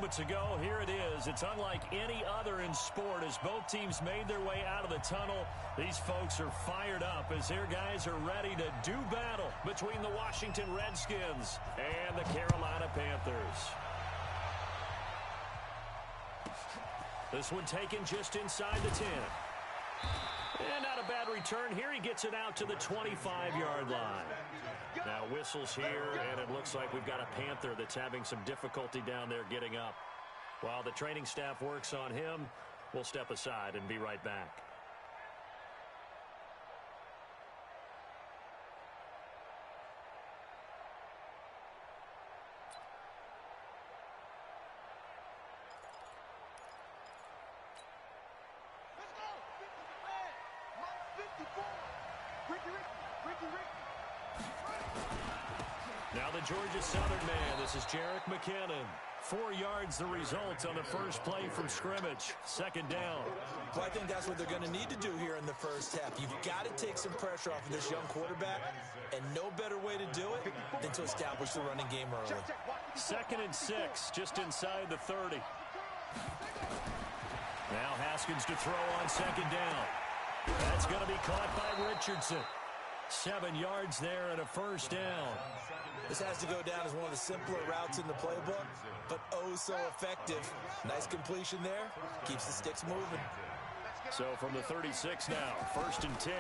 moments ago. Here it is. It's unlike any other in sport as both teams made their way out of the tunnel. These folks are fired up as their guys are ready to do battle between the Washington Redskins and the Carolina Panthers. This one taken just inside the 10. And not a bad return here. He gets it out to the 25-yard line. Now whistles here, and it looks like we've got a Panther that's having some difficulty down there getting up. While the training staff works on him, we'll step aside and be right back. Now the Georgia Southern man, this is Jerick McKinnon. 4 yards the result on the first play from scrimmage. Second down. Well, I think that's what they're going to need to do here in the first half. You've got to take some pressure off of this young quarterback, and no better way to do it than to establish the running game early. 2nd and 6, just inside the 30. Now Haskins to throw on second down. That's going to be caught by Richardson. 7 yards there and a first down. This has to go down as one of the simpler routes in the playbook, but oh so effective. Nice completion there. Keeps the sticks moving. So from the 36 now, 1st and 10.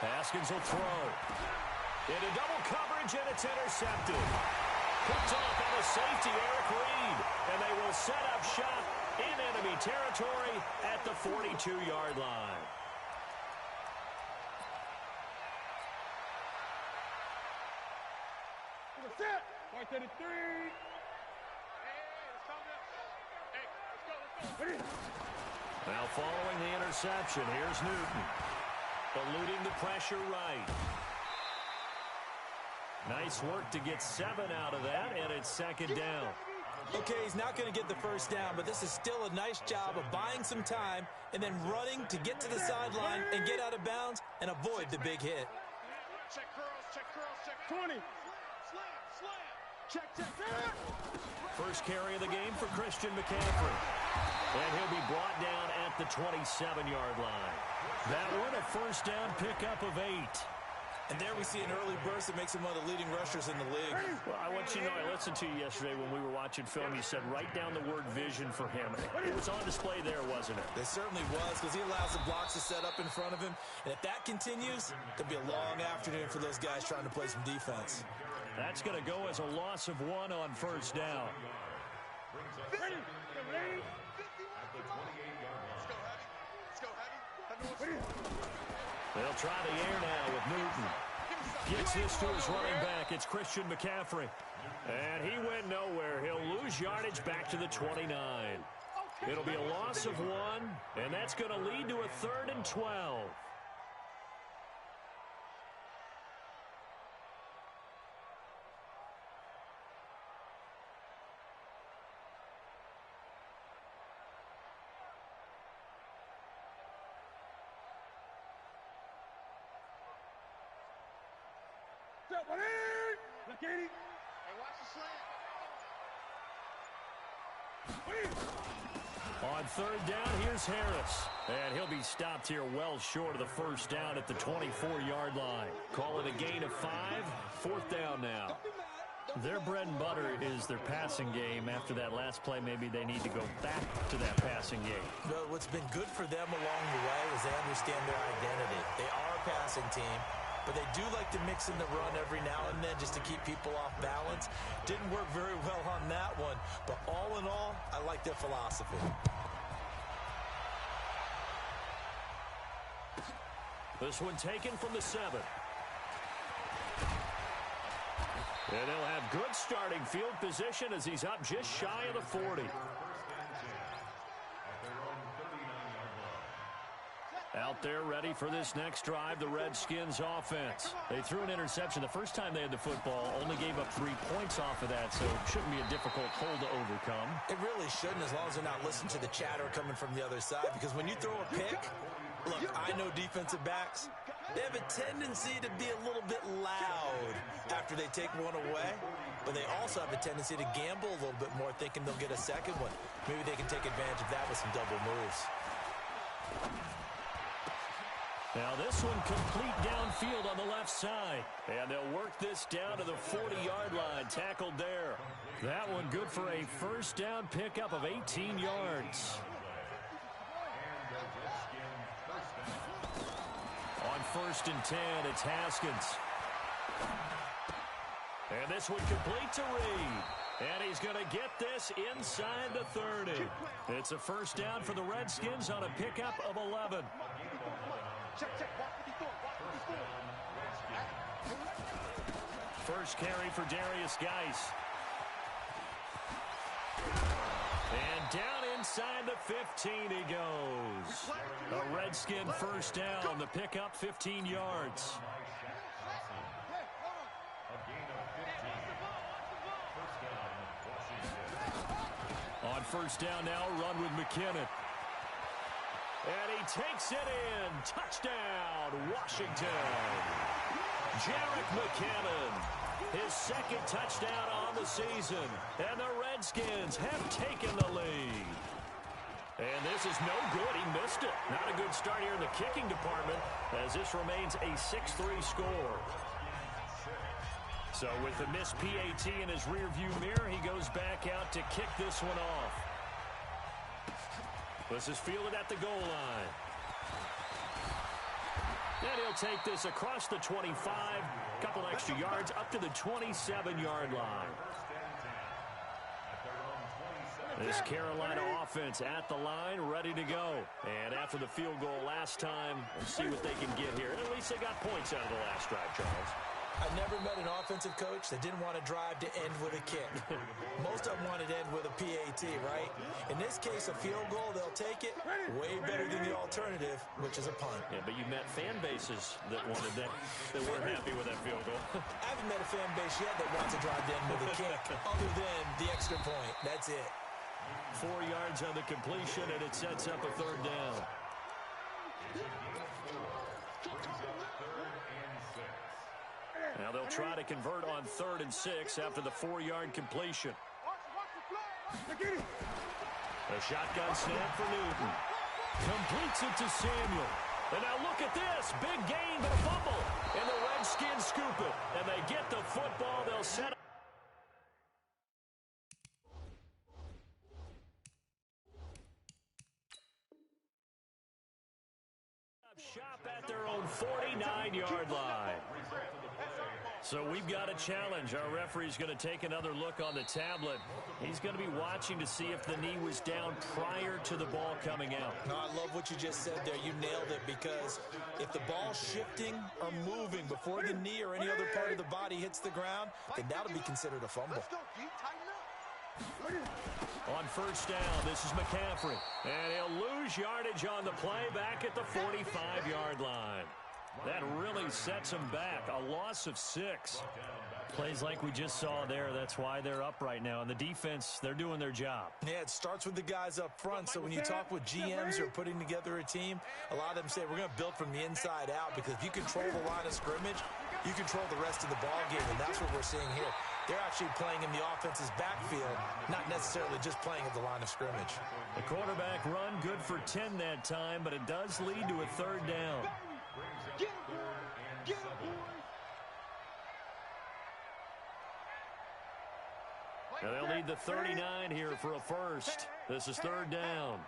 Haskins will throw. Into double coverage, and it's intercepted. Picked off on a safety, Eric Reed. And they will set up shop in enemy territory at the 42-yard line. Now following the interception, here's Newton. Eluding the pressure right. Nice work to get 7 out of that, and it's second down. Okay, he's not going to get the first down, but this is still a nice job of buying some time and then running to get to the sideline and get out of bounds and avoid the big hit. Check curls, check 20. Check. First carry of the game for Christian McCaffrey. And he'll be brought down at the 27-yard line. That one, a first down pickup of 8. And there we see an early burst that makes him one of the leading rushers in the league. Well, I want you to know, I listened to you yesterday when we were watching film. You said write down the word vision for him. It was on display there, wasn't it? It certainly was, because he allows the blocks to set up in front of him. And if that continues, there'll be a long afternoon for those guys trying to play some defense. That's going to go as a loss of 1 on first down. They'll try the air now with Newton. Gets this to his running back. It's Christian McCaffrey. And he went nowhere. He'll lose yardage back to the 29. It'll be a loss of 1, and that's going to lead to a 3rd and 12. On third down, here's Harris. And he'll be stopped here well short of the first down at the 24-yard line. Call it a gain of 5. 4th down now. Their bread and butter is their passing game. After that last play, maybe they need to go back to that passing game. Well, what's been good for them along the way is they understand their identity. They are a passing team, but they do like to mix in the run every now and then just to keep people off balance. Didn't work very well on that one, but all in all, I like their philosophy. This one taken from the 7. And he'll have good starting field position as he's up just shy of the 40. Out there ready for this next drive, the Redskins offense. They threw an interception the first time they had the football, only gave up 3 points off of that, so it shouldn't be a difficult hole to overcome. It really shouldn't, as long as they're not listening to the chatter coming from the other side, because when you throw a pick, look, I know defensive backs, they have a tendency to be a little bit loud after they take one away, but they also have a tendency to gamble a little bit more, thinking they'll get second one. Maybe they can take advantage of that with some double moves. Now this one complete downfield on the left side. And they'll work this down to the 40-yard line. Tackled there. That one good for a first down pickup of 18 yards. On 1st and 10, it's Haskins. And this one complete to Reed. And he's going to get this inside the 30. It's a first down for the Redskins on a pickup of 11. First carry for Darius Geis. And down inside the 15 he goes. A Redskin first down. The pickup 15 yards. On first down now, run with McKinnon. And he takes it in. Touchdown, Washington. Jarek McKinnon, his second touchdown on the season. And the Redskins have taken the lead. And this is no good. He missed it. Not a good start here in the kicking department as this remains a 6-3 score. So with the missed PAT in his rearview mirror, he goes back out to kick this one off. This is fielded at the goal line. And he'll take this across the 25, a couple extra yards up to the 27-yard line. This Carolina offense at the line, ready to go. And after the field goal last time, we'll see what they can get here. And at least they got points out of the last drive, Charles. I never met an offensive coach that didn't want to drive to end with a kick. Most of them wanted to end with a PAT, right? In this case, a field goal, they'll take it. Way better than the alternative, which is a punt. Yeah, but you met fan bases that wanted that weren't happy with that field goal. I haven't met a fan base yet that wants to drive to end with a kick, other than the extra point. That's it. 4 yards on the completion, and it sets up a third down. Now they'll try to convert on 3rd and 6 after the 4-yard completion. A shotgun snap for Newton. Completes it to Samuel. And now look at this. Big gain, but a fumble. And the Redskins scoop it. And they get the football. They'll set up. Shop at their own 49-yard line. So we've got a challenge. Our referee's going to take another look on the tablet. He's going to be watching to see if the knee was down prior to the ball coming out. No, I love what you just said there. You nailed it, because if the ball's shifting or moving before the knee or any other part of the body hits the ground, then that'll be considered a fumble. On first down, this is McCaffrey. And he'll lose yardage on the play back at the 45-yard line. That really sets them back. A loss of 6. Plays like we just saw there. That's why they're up right now. And the defense, they're doing their job. Yeah, it starts with the guys up front. So when you talk with GMs who are putting together a team, a lot of them say, we're going to build from the inside out, because if you control the line of scrimmage, you control the rest of the ball game, and that's what we're seeing here. They're actually playing in the offense's backfield, not necessarily just playing at the line of scrimmage. The quarterback run good for 10 that time, but it does lead to a third down. Now they'll need the 39 here for a first. This is third down.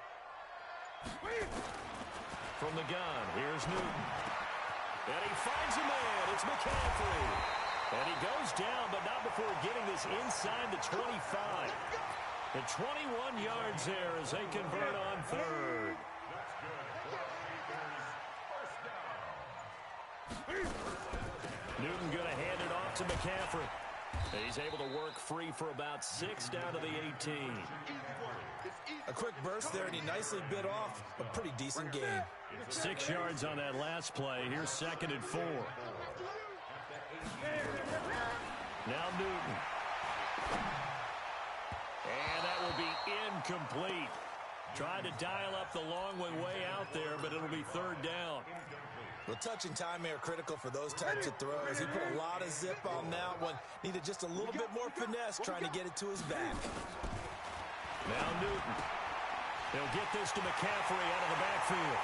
From the gun, here's Newton. And he finds a man. It's McCaffrey. And he goes down, but not before getting this inside the 25. The 21 yards there as they convert on third. Newton going to hand it off to McCaffrey. He's able to work free for about 6 down to the 18. A quick burst there, and he nicely bit off a pretty decent gain. 6 yards on that last play. Here's 2nd and 4. Now Newton. And that will be incomplete. Tried to dial up the long way out there, but it'll be third down. Well, touch and time are critical for those types of throws. He put a lot of zip on that one. Needed just a little bit more finesse trying to get it to his back. Now Newton. He'll get this to McCaffrey out of the backfield.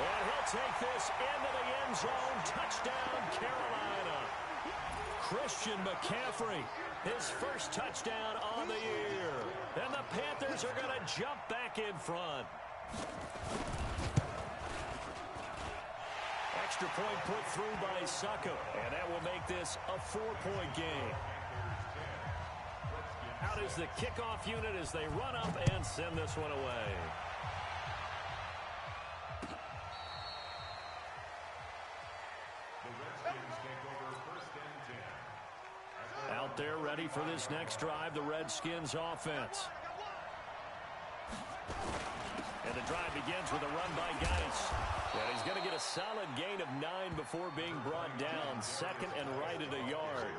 And he'll take this into the end zone. Touchdown, Carolina. Christian McCaffrey, his first touchdown on the year. And the Panthers are going to jump back in front. Extra point put through by Succo. And that will make this a 4-point game. Out is the kickoff unit as they run up and send this one away. Out there ready for this next drive, the Redskins offense. And the drive begins with a run by Geis. And he's going to get a solid gain of 9 before being brought down. Second and right at a yard.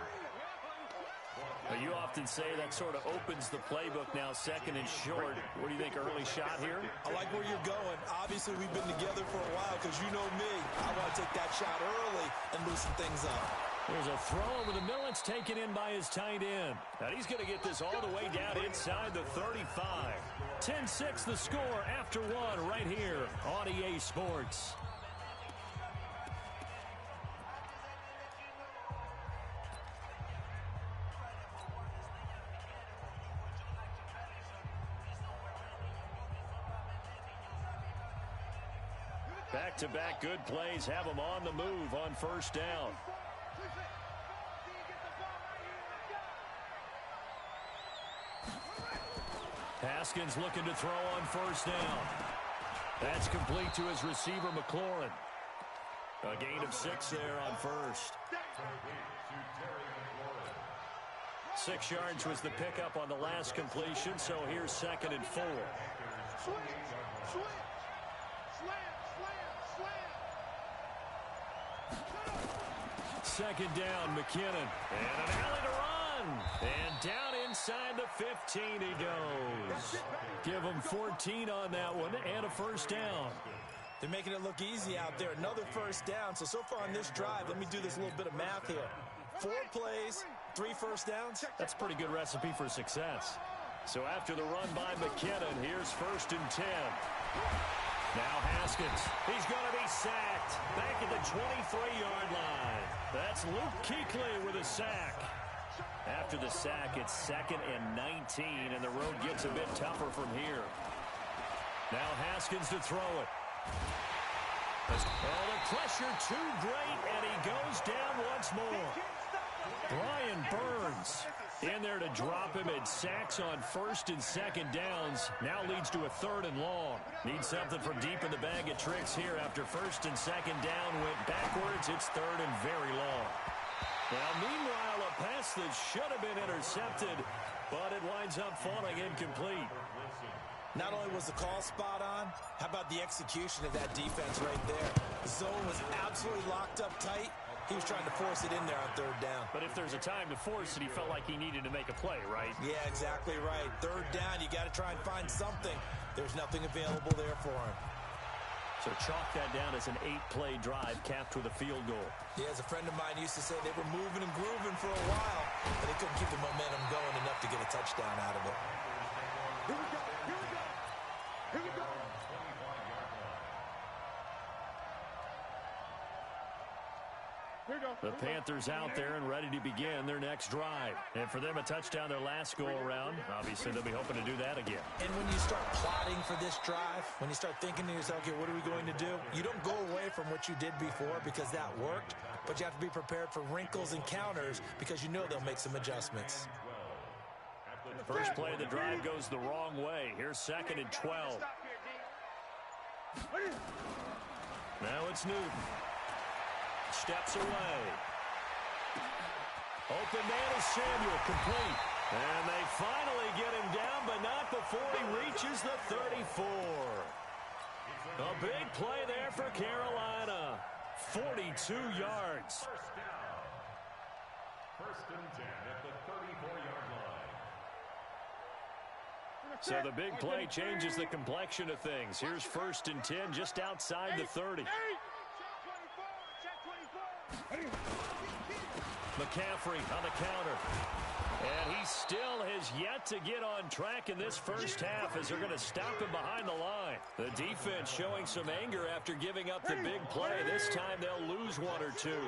You often say that sort of opens the playbook now, second and short. What do you think, early shot here? I like where you're going. Obviously, we've been together for a while because you know me. I want to take that shot early and loosen things up. There's a throw over the middle. It's taken in by his tight end. And he's going to get this all the way down inside the 35. 10-6 the score after one right here on EA Sports. Back-to-back good plays have them on the move on first down. Haskins looking to throw on first down. That's complete to his receiver, McLaurin. A gain of 6 there on first. 6 yards was the pickup on the last completion, so here's second and 4. Second down, McKinnon. And an alley to run. And down inside the 15 he goes. Give him 14 on that one and a first down. They're making it look easy out there. Another first down. So far on this drive, let me do this little bit of math here. 4 plays, 3 first downs. That's a pretty good recipe for success. So after the run by McKinnon, here's first and 10. Now Haskins, he's going to be sacked back at the 23-yard line. That's Luke Kuechly with a sack. After the sack, it's second and 19, and the road gets a bit tougher from here. Now Haskins to throw it. Oh, the pressure too great, and he goes down once more. Brian Burns in there to drop him at sacks on first and second downs. Now leads to a third and long. Needs something from deep in the bag of tricks here after first and second down went backwards. It's third and very long. Now, meanwhile, a pass that should have been intercepted, but it winds up falling incomplete. Not only was the call spot on, how about the execution of that defense right there? The zone was absolutely locked up tight. He was trying to force it in there on third down. But if there's a time to force it, he felt like he needed to make a play, right? Yeah, exactly right. Third down, you got to try and find something. There's nothing available there for him. So chalk that down as an 8-play drive capped with a field goal. Yeah, as a friend of mine used to say, they were moving and grooving for a while, but they couldn't keep the momentum going enough to get a touchdown out of it. Here we go. Here we go. Here we go. The Panthers out there and ready to begin their next drive. And for them, a touchdown their last go-around. Obviously, they'll be hoping to do that again. And when you start plotting for this drive, when you start thinking to yourself, okay, what are we going to do? You don't go away from what you did before because that worked, but you have to be prepared for wrinkles and counters because you know they'll make some adjustments. First play of the drive goes the wrong way. Here's second and 12. Now it's Newton. Steps away. Open man is Samuel, complete. And they finally get him down, but not before he reaches the 34. A big play there for Carolina. 42 yards. First and 10 at the 34-yard line. So the big play changes the complexion of things. Here's first and 10 just outside the 30. McCaffrey on the counter. And he still has yet to get on track in this first half as they're going to stop him behind the line. The defense showing some anger after giving up the big play. This time they'll lose one or two.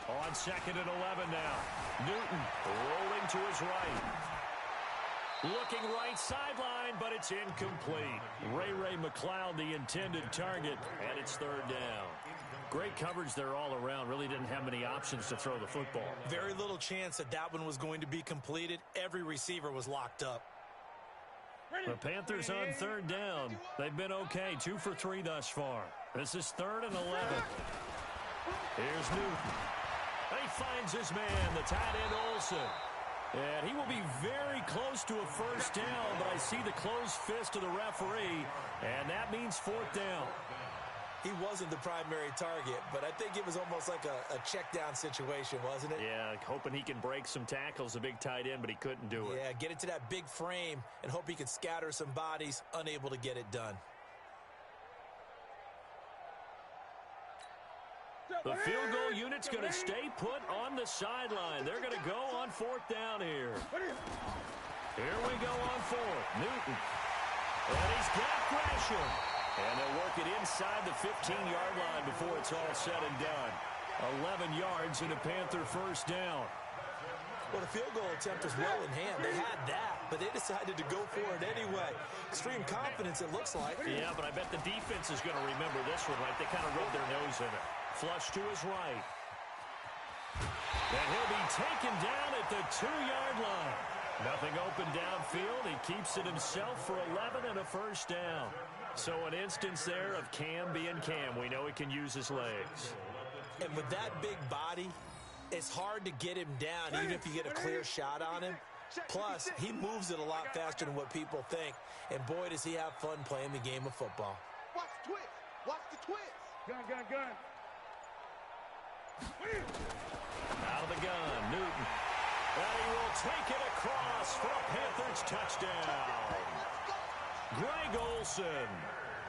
On 2nd and 11 now. Newton rolling to his right. Looking right sideline, but it's incomplete. Ray McLeod, the intended target, and it's 3rd down. Great coverage there all around. Really didn't have many options to throw the football. Very little chance that that one was going to be completed. Every receiver was locked up. The Panthers on 3rd down. They've been okay, 2 for 3 thus far. This is 3rd and 11. Here's Newton. He finds his man, the tight end Olsen. And he will be very close to a first down, but I see the closed fist of the referee, and that means 4th down. He wasn't the primary target, but I think it was almost like a check down situation, wasn't it? Yeah, hoping he can break some tackles, a big tight end, but he couldn't do it. Yeah, get it to that big frame and hope he could scatter some bodies, unable to get it done. The field goal unit's going to stay put on the sideline. They're going to go on 4th down here. Here we go on 4th. Newton. And he's got Gresham. And they'll work it inside the 15-yard line before it's all said and done. 11 yards and a Panther first down. Well, the field goal attempt was well in hand. They had that, but they decided to go for it anyway. Extreme confidence, it looks like. Yeah, but I bet the defense is going to remember this one, right? They kind of rubbed their nose in it. Flush to his right. And he'll be taken down at the 2-yard line. Nothing open downfield. He keeps it himself for 11 and a first down. So an instance there of Cam being Cam. We know he can use his legs. And with that big body, it's hard to get him down, even if you get a clear shot on him. Plus, he moves it a lot faster than what people think. And boy, does he have fun playing the game of football. Watch the twist. Watch the twist. Gun. Out of the gun, Newton. And he will take it across for a Panthers touchdown. Greg Olsen,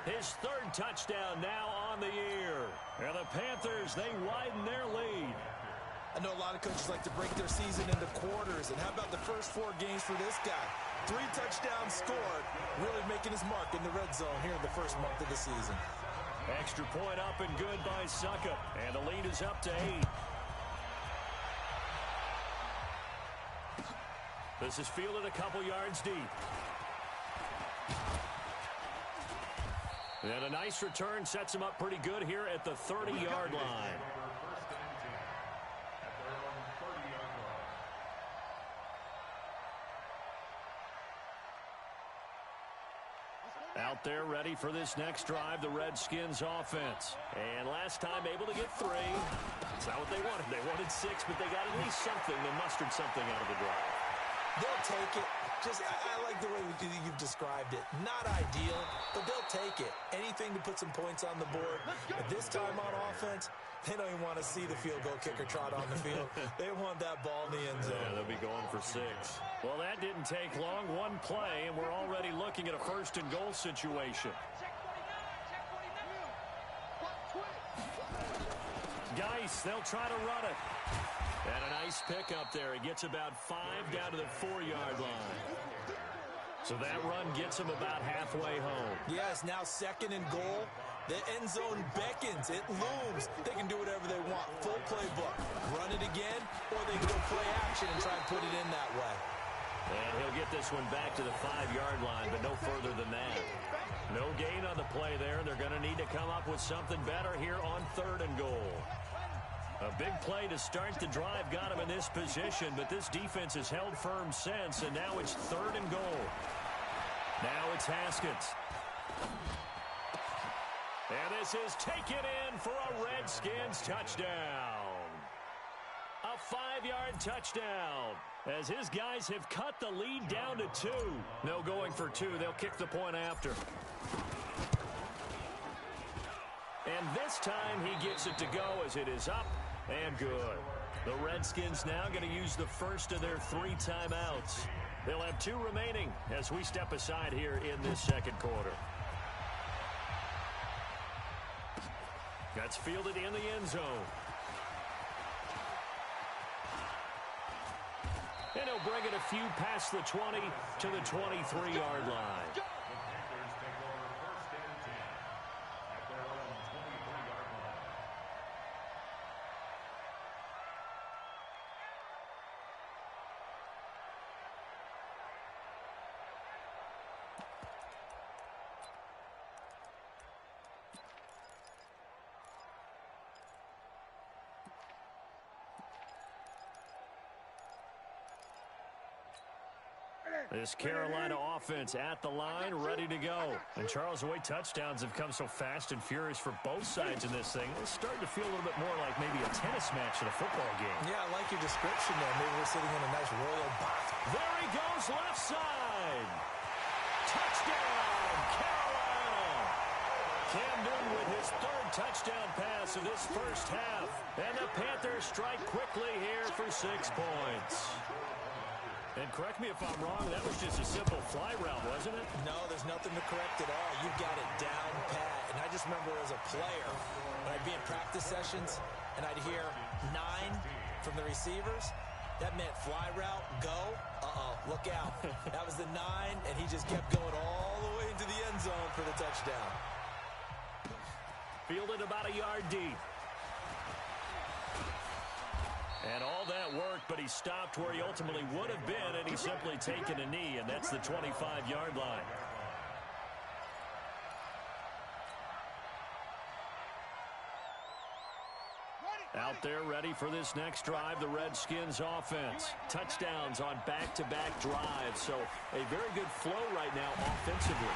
his 3rd touchdown now on the year. And the Panthers, they widen their lead. I know a lot of coaches like to break their season into quarters. And how about the first 4 games for this guy? 3 touchdowns scored, really making his mark in the red zone here in the first month of the season. Extra point up and good by Suckup. And the lead is up to 8. This is fielded a couple yards deep. And a nice return sets him up pretty good here at the 30-yard line. Out there ready for this next drive, the Redskins offense. And last time able to get 3. That's not what they wanted. They wanted 6, but they got at least something. They mustered something out of the drive. They'll take it. I like the way you've described it. Not ideal, but they'll take it. Anything to put some points on the board. But this time on offense, they don't even want to see the field goal kicker trot on the field. They want that ball in the end zone. Yeah, they'll be going for 6. Well, that didn't take long. 1 play, and we're already looking at a 1st and goal situation. Geis, they'll try to run it. And a nice pick up there. He gets about 5 down to the 4-yard line. So that run gets him about halfway home. Yes, now 2nd and goal. The end zone beckons. It looms. They can do whatever they want. Full playbook. Run it again, or they can go play action and try and put it in that way. And he'll get this one back to the 5-yard line, but no further than that. No gain on the play there. They're going to need to come up with something better here on 3rd and goal. A big play to start the drive got him in this position, but this defense has held firm since, and now it's 3rd and goal. Now it's Haskins. And this is taken in for a Redskins touchdown. A 5-yard touchdown as his guys have cut the lead down to 2. No going for 2. They'll kick the point after. And this time he gets it to go as it is up and good. The Redskins now going to use the first of their 3 timeouts. They'll have 2 remaining as we step aside here in this 2nd quarter. That's fielded in the end zone. And he'll bring it a few past the 20 to the 23-yard line. The Panthers take over 1st and 10 at their own 23-yard line. This Carolina offense at the line, ready to go. And Charles, the way touchdowns have come so fast and furious for both sides in this thing, it's starting to feel a little bit more like maybe a tennis match than a football game. Yeah, I like your description there. Maybe we're sitting in a nice royal box. There he goes, left side. Touchdown, Carolina. Cam Newton with his 3rd touchdown pass of this first half. And the Panthers strike quickly here for 6 points. And correct me if I'm wrong, that was just a simple fly route, wasn't it? No, there's nothing to correct at all. You've got it down pat. And I just remember as a player, when I'd be in practice sessions and I'd hear 9 from the receivers, that meant fly route, go, look out. That was the 9, and he just kept going all the way into the end zone for the touchdown. Fielded about a yard deep. And all that worked, but he stopped where he ultimately would have been, and he's simply taken a knee, and that's the 25-yard line. Out there ready for this next drive, the Redskins offense. Touchdowns on back-to-back drives, so a very good flow right now offensively.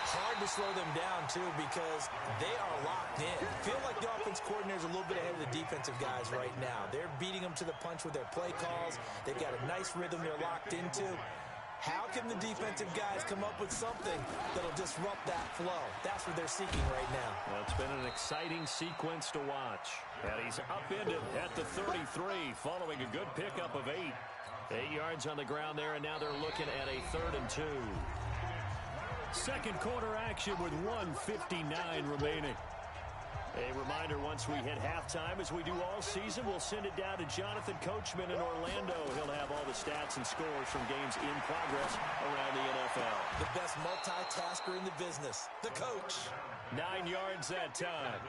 Hard to slow them down, too, because they are locked in. Feel like the offense coordinator's a little bit ahead of the defensive guys right now. They're beating them to the punch with their play calls. They've got a nice rhythm they're locked into. How can the defensive guys come up with something that'll disrupt that flow? That's what they're seeking right now. Well, it's been an exciting sequence to watch. And he's upended at the 33 following a good pickup of 8. 8 yards on the ground there, and now they're looking at a 3rd and 2. Second quarter action with 1:59 remaining. A reminder, once we hit halftime, as we do all season, we'll send it down to Jonathan Coachman in Orlando. He'll have all the stats and scores from games in progress around the NFL. The best multitasker in the business, the coach. 9 yards that time.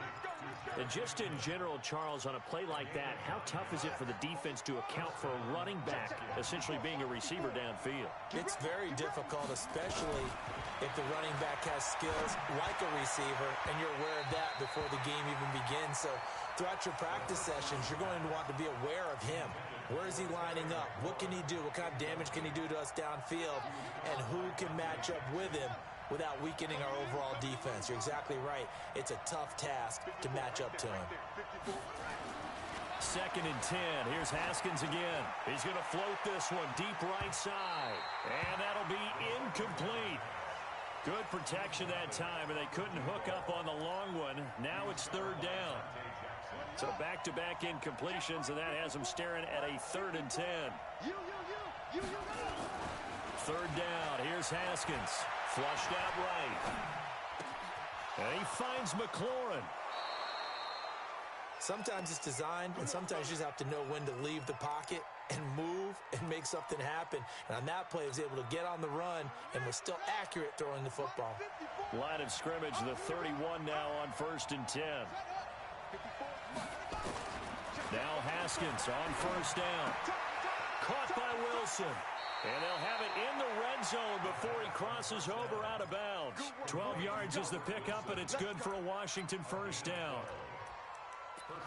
And just in general, Charles, on a play like that, how tough is it for the defense to account for a running back essentially being a receiver downfield? It's very difficult, especially if the running back has skills like a receiver, and you're aware of that before the game even begins. So throughout your practice sessions, you're going to want to be aware of him. Where is he lining up? What can he do? What kind of damage can he do to us downfield? And who can match up with him without weakening our overall defense? You're exactly right. It's a tough task to match up to him. 2nd and 10. Here's Haskins again. He's going to float this one deep right side. And that'll be incomplete. Good protection that time, and they couldn't hook up on the long one. Now it's 3rd down. So back-to-back incompletions, and that has them staring at a 3rd and 10. 3rd down. Here's Haskins. Flushed out right. And he finds McLaurin. Sometimes it's designed, and sometimes you just have to know when to leave the pocket and move and make something happen. And on that play, he was able to get on the run and was still accurate throwing the football. Line of scrimmage, the 31 now on 1st and 10. Now Haskins on 1st down. Caught by Wilson. And they'll have it in the red zone before he crosses over out of bounds. 12 yards is the pickup, and it's good for a Washington 1st down.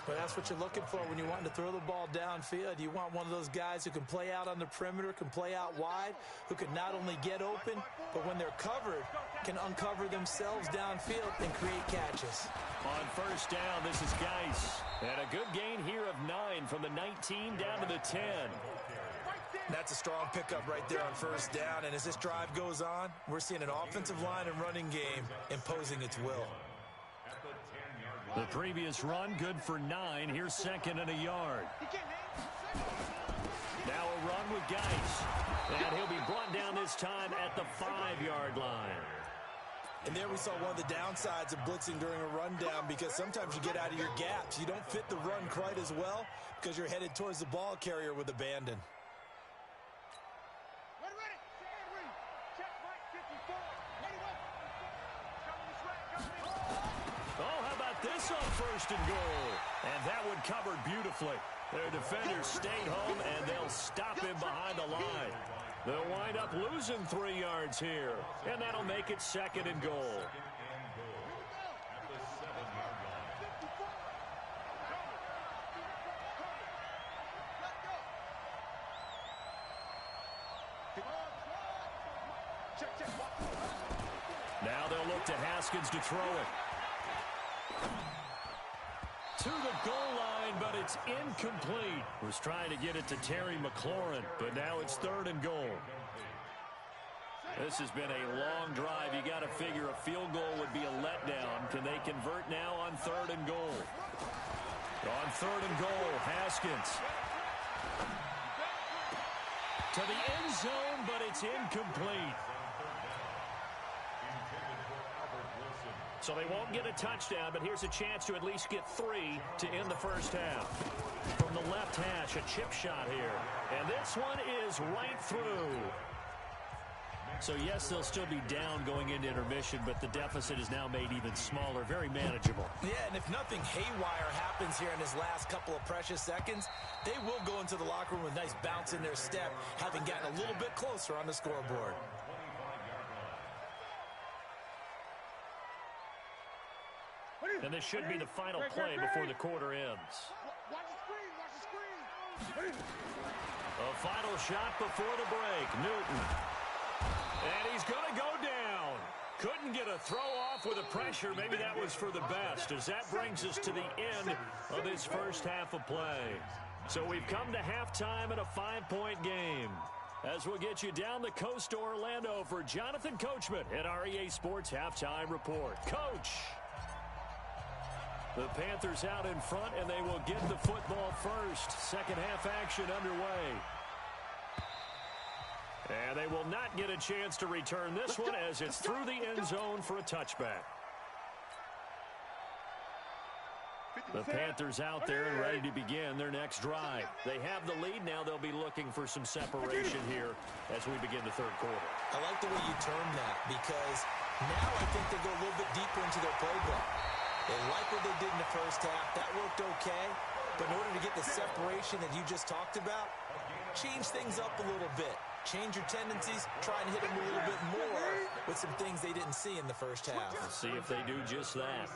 But that's what you're looking for when you want to throw the ball downfield. You want one of those guys who can play out on the perimeter, can play out wide, who can not only get open, but when they're covered, can uncover themselves downfield and create catches. On 1st down, this is Geis. And a good gain here of 9 from the 19 down to the 10. That's a strong pickup right there on 1st down. And as this drive goes on, we're seeing an offensive line and running game imposing its will. The previous run, good for 9. Here's 2nd and a yard. Now a run with Geis. And he'll be brought down this time at the 5-yard line. And there we saw one of the downsides of blitzing during a rundown, because sometimes you get out of your gaps. You don't fit the run quite as well because you're headed towards the ball carrier with abandon. Oh, how about this on 1st and goal? And that one covered beautifully. Their defenders stayed home, and they'll stop him behind the line. They'll wind up losing 3 yards here, and that'll make it 2nd and goal. Now they'll look to Haskins to throw it. To the goal line, but it's incomplete. Was trying to get it to Terry McLaurin, but now it's 3rd and goal. This has been a long drive. You got to figure a field goal would be a letdown. Can they convert now on 3rd and goal? On 3rd and goal, Haskins. To the end zone, but it's incomplete. So they won't get a touchdown, but here's a chance to at least get 3 to end the first half. From the left hash, a chip shot here. And this one is right through. So, yes, they'll still be down going into intermission, but the deficit is now made even smaller, very manageable. Yeah, and if nothing haywire happens here in his last couple of precious seconds, they will go into the locker room with a nice bounce in their step, having gotten a little bit closer on the scoreboard. And this should be the final play before the quarter ends. Watch the screen. A final shot before the break. Newton. And he's going to go down. Couldn't get a throw off with the pressure. Maybe that was for the best, as that brings us to the end of this first half of play. So we've come to halftime in a 5-point game. As we'll get you down the coast to Orlando for Jonathan Coachman at our EA Sports Halftime Report. Coach! The Panthers out in front, and they will get the football first. Second half action underway. And they will not get a chance to return this one as it's through the end zone for a touchback. The Panthers out there and ready to begin their next drive. They have the lead. Now they'll be looking for some separation here as we begin the third quarter. I like the way you term that, because now I think they go a little bit deeper into their playbook. They like what they did in the first half. That worked okay. But in order to get the separation that you just talked about, change things up a little bit. Change your tendencies. Try and hit them a little bit more with some things they didn't see in the first half. Let's see if they do just that.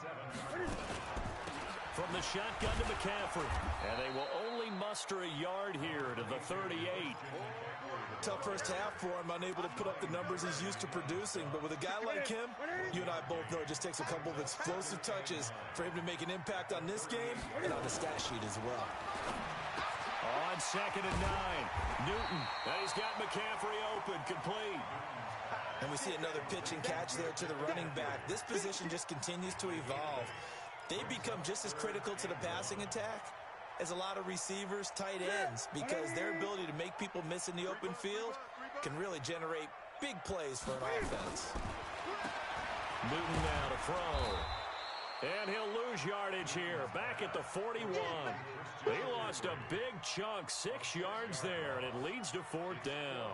From the shotgun to McCaffrey. And they will only muster a yard here to the 38. Tough first half for him, unable to put up the numbers he's used to producing. But with a guy like him, you and I both know it just takes a couple of explosive touches for him to make an impact on this game and on the stat sheet as well. On 2nd and 9, Newton. And he's got McCaffrey open, complete. And we see another pitch and catch there to the running back. This position just continues to evolve. They become just as critical to the passing attack as a lot of receivers, tight ends, because their ability to make people miss in the open field can really generate big plays for an offense. Newton now to throw. And he'll lose yardage here, back at the 41. He lost a big chunk, 6 yards there, and it leads to 4th down.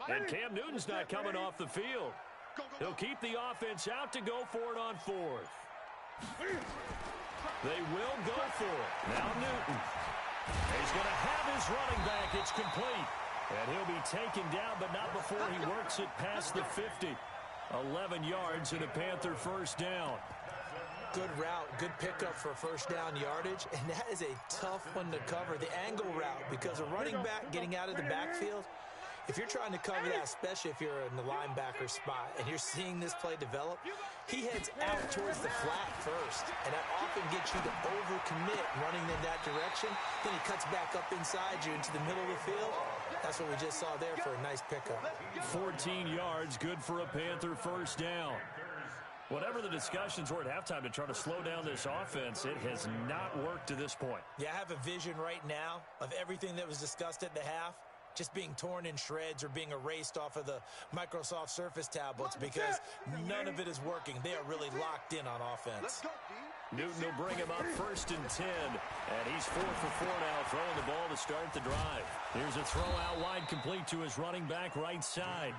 And Cam Newton's not coming off the field. He'll keep the offense out to go for it on fourth. They will go for it. Now Newton. He's going to have his running back. It's complete. And he'll be taken down, but not before he works it past the 50. 11 yards and a Panther first down. Good route, good pickup for first down yardage, and that is a tough one to cover, the angle route, because a running back getting out of the backfield, if you're trying to cover that, especially if you're in the linebacker spot and you're seeing this play develop, he heads out towards the flat first, and that often gets you to overcommit running in that direction. Then he cuts back up inside you into the middle of the field. That's what we just saw there for a nice pickup. 14 yards, good for a Panther first down. Whatever the discussions were at halftime to try to slow down this offense, it has not worked to this point. Yeah, I have a vision right now of everything that was discussed at the half just being torn in shreds or being erased off of the Microsoft Surface tablets because none of it is working. They are really locked in on offense. Newton will bring him up 1st and 10, and he's 4 for 4 now, throwing the ball to start the drive. Here's a throw out wide, complete to his running back right side.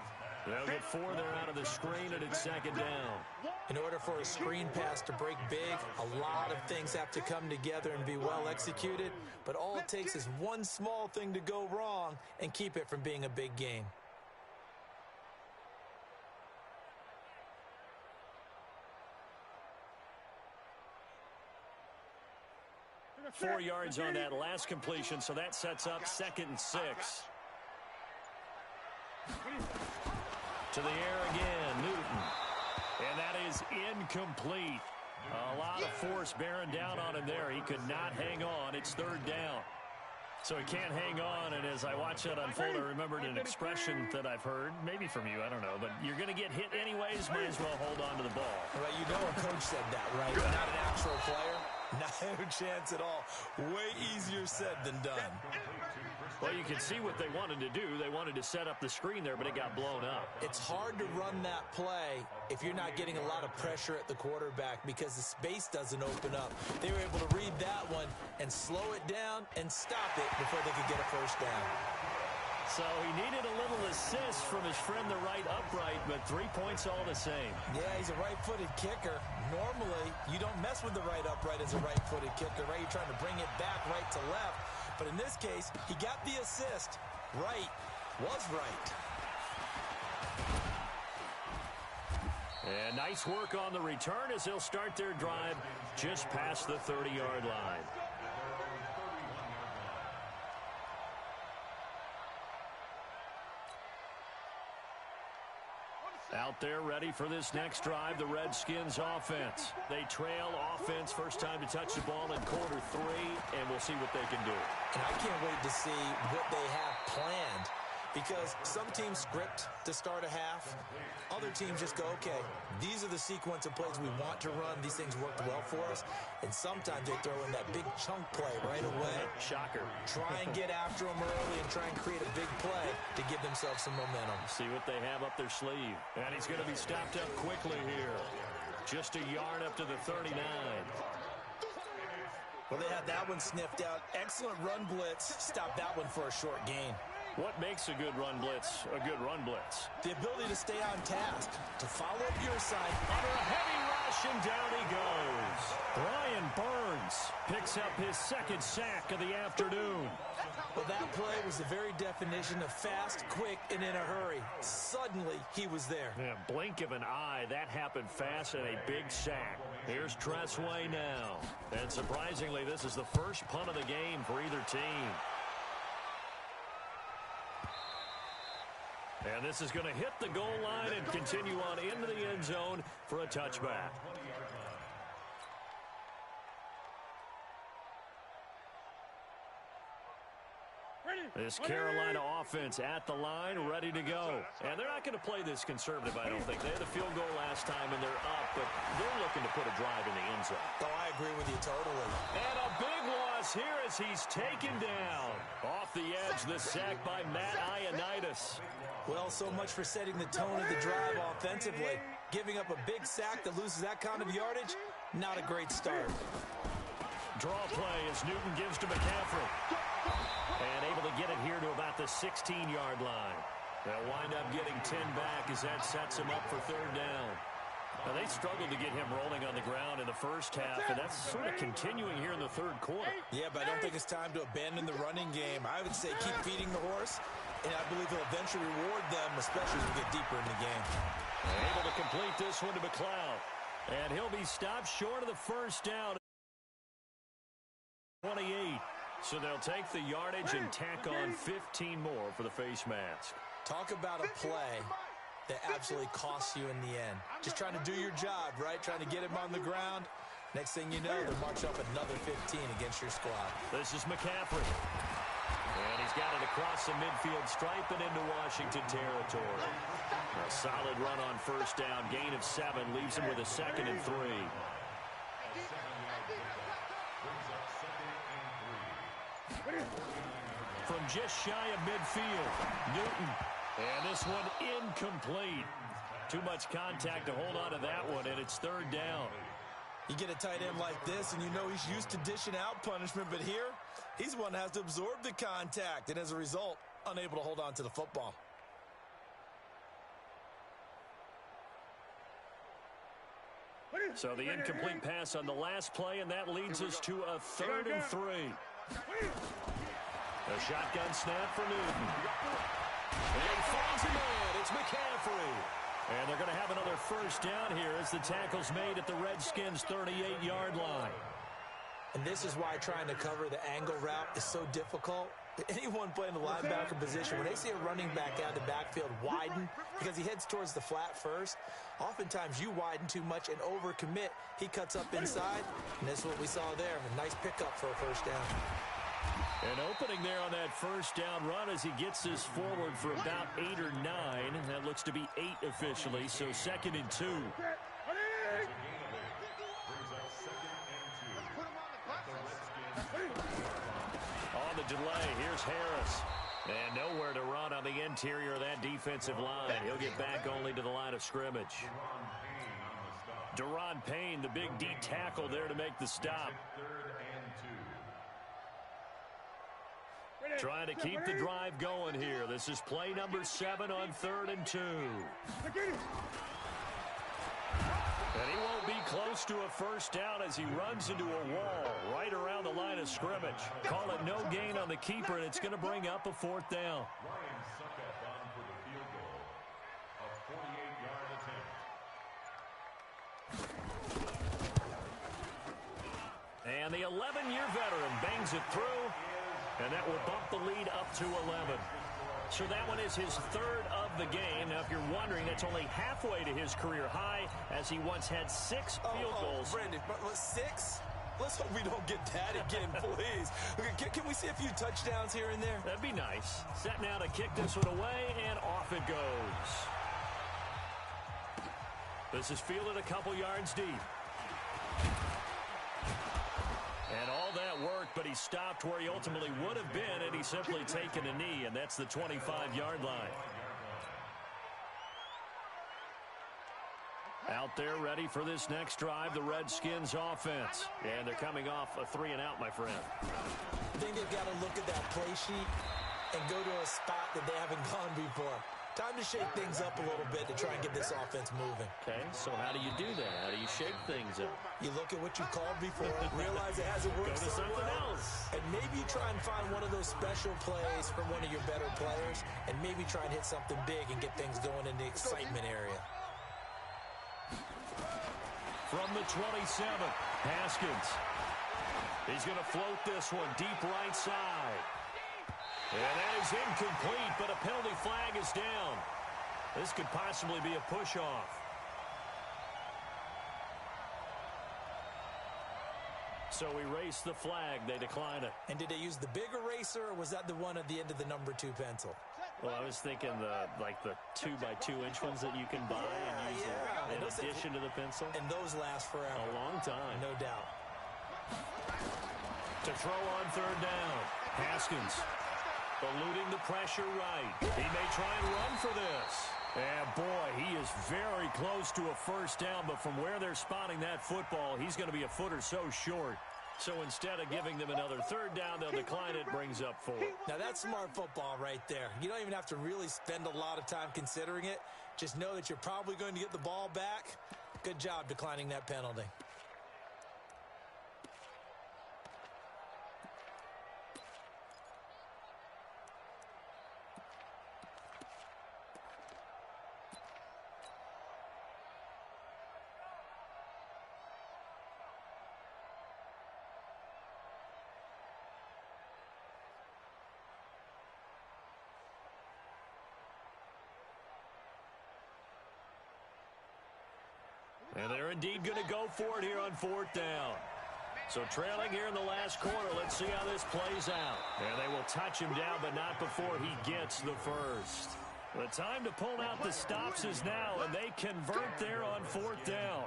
They'll get 4 there out of the screen, and it's 2nd down. In order for a screen pass to break big, a lot of things have to come together and be well executed, but all it takes is one small thing to go wrong and keep it from being a big game. Four yards on that last completion, so that sets up 2nd and 6. To the air again, Newton. And that is incomplete. A lot of force bearing down on him there. He could not hang on. It's 3rd down. So he can't hang on, and as I watch that unfold, I remembered an expression that I've heard, maybe from you, I don't know, but you're going to get hit anyways, might as well hold on to the ball. Right, you know a coach said that, right? Not an actual player. No chance at all. Way easier said than done. Well, you can see what they wanted to do. They wanted to set up the screen there, but it got blown up. It's hard to run that play if you're not getting a lot of pressure at the quarterback because the space doesn't open up. They were able to read that one and slow it down and stop it before they could get a first down. So he needed a little assist from his friend, the right upright, but 3 points all the same. Yeah, he's a right-footed kicker. Normally, you don't mess with the right upright as a right-footed kicker, right? You're trying to bring it back right to left. But in this case, he got the assist. Right was right. And nice work on the return as they'll start their drive just past the 30-yard line. Out there ready for this next drive, the Redskins offense. They trail offense, first time to touch the ball in quarter 3, and we'll see what they can do. And I can't wait to see what they have planned because some teams script to start a half. Other teams just go, okay, these are the sequence of plays we want to run. These things worked well for us. And sometimes they throw in that big chunk play right away. Shocker. Try and get after them early and try and create a big play to give themselves some momentum. See what they have up their sleeve. And he's going to be stopped up quickly here. Just a yard up to the 39. Well, they had that one sniffed out. Excellent run blitz. Stop that one for a short gain. What makes a good run blitz a good run blitz? The ability to stay on task, to follow up your side. Under a heavy rush, and down he goes. Brian Burns picks up his 2nd sack of the afternoon. Well, that play was the very definition of fast, quick, and in a hurry. Suddenly, he was there. Yeah, blink of an eye, that happened fast and a big sack. Here's Tressway now. And surprisingly, this is the first punt of the game for either team. And this is going to hit the goal line and continue on into the end zone for a touchback. This Carolina offense at the line, ready to go. And they're not going to play this conservative, I don't think. They had a field goal last time, and they're up, but they're looking to put a drive in the end zone. Oh, I agree with you totally. And a big loss here as he's taken down. Off the edge, the sack by Matt Ioannidis. Well, so much for setting the tone of the drive offensively. Giving up a big sack that loses that kind of yardage, not a great start. Draw play as Newton gives to McCaffrey. And able to get it here to about the 16-yard line. They'll wind up getting 10 back as that sets him up for third down. Now, they struggled to get him rolling on the ground in the first half, and that's sort of continuing here in the third quarter. Yeah, but I don't think it's time to abandon the running game. I would say keep feeding the horse, and I believe he'll eventually reward them, especially as we get deeper in the game. Able to complete this one to McLeod. And he'll be stopped short of the first down. 28. So they'll take the yardage and tack on 15 more for the face mask. Talk about a play that absolutely costs you in the end. Just trying to do your job, right? Trying to get him on the ground. Next thing you know, they'll march up another 15 against your squad. This is McCaffrey. And he's got it across the midfield stripe and into Washington territory. A solid run on first down. Gain of 7 leaves him with a 2nd and 3. From just shy of midfield, Newton. And this one incomplete. Too much contact to hold on to that one, and it's third down. You get a tight end like this, and you know he's used to dishing out punishment, but here, he's the one that has to absorb the contact, and as a result, unable to hold on to the football. So the incomplete pass on the last play, and that leads us to a 3rd and 3. A shotgun snap for Newton. And he finds a man. It's McCaffrey. And they're going to have another first down here as the tackle's made at the Redskins' 38-yard line. And this is why trying to cover the angle route is so difficult. Anyone playing the linebacker position, when they see a running back out of the backfield widen because he heads towards the flat first, oftentimes you widen too much and overcommit. He cuts up inside, and that's what we saw there. A nice pickup for a first down. An opening there on that first down run as he gets this forward for about 8 or 9. That looks to be 8 officially, so 2nd and 2. On the delay, here's Harris. And nowhere to run on the interior of that defensive line. He'll get back only to the line of scrimmage. Deron Payne, the big D tackle there to make the stop. Trying to keep the drive going here. This is play number 7 on 3rd and 2. And he won't be close to a first down as he runs into a wall right around the line of scrimmage. Call it no gain on the keeper, and it's going to bring up a 4th down. And the 11-year veteran bangs it through. And that will bump the lead up to 11. So that one is his 3rd of the game. Now, if you're wondering, that's only halfway to his career high, as he once had 6 field goals. Brandon, 6? Let's hope we don't get that again, please. Okay, can we see a few touchdowns here and there? That'd be nice. Set now to kick this one away, and off it goes. This is fielded a couple yards deep. And all that worked, but he stopped where he ultimately would have been, and he's simply taken a knee, and that's the 25-yard line. Out there ready for this next drive, the Redskins offense. And they're coming off a 3-and-out, my friend. I think they've got to look at that play sheet and go to a spot that they haven't gone before. Time to shake things up a little bit to try and get this offense moving. Okay, so how do you do that? How do you shake things up? You look at what you called before, realize it hasn't worked Go to something else. and maybe you try and find one of those special plays from one of your better players, and maybe try and hit something big and get things going in the excitement area. From the 27, Haskins. He's going to float this one deep right side. And that is incomplete, but a penalty flag is down. This could possibly be a push-off. So we race the flag. They decline it. And did they use the big eraser, or was that the one at the end of the number 2 pencil? Well, I was thinking the 2x2-inch ones that you can buy and use in addition to the pencil. And those last forever. A long time. No doubt. To throw on 3rd down. Haskins eluding the pressure right. He may try and run for this. And, boy, he is very close to a first down, but from where they're spotting that football, he's going to be a foot or so short. So instead of giving them another third down, they'll decline it, brings up 4. Now, that's smart football right there. You don't even have to really spend a lot of time considering it. Just know that you're probably going to get the ball back. Good job declining that penalty. And they're indeed going to go for it here on 4th down. So trailing here in the last quarter, let's see how this plays out. And they will touch him down, but not before he gets the first. The time to pull out the stops is now, and they convert there on 4th down.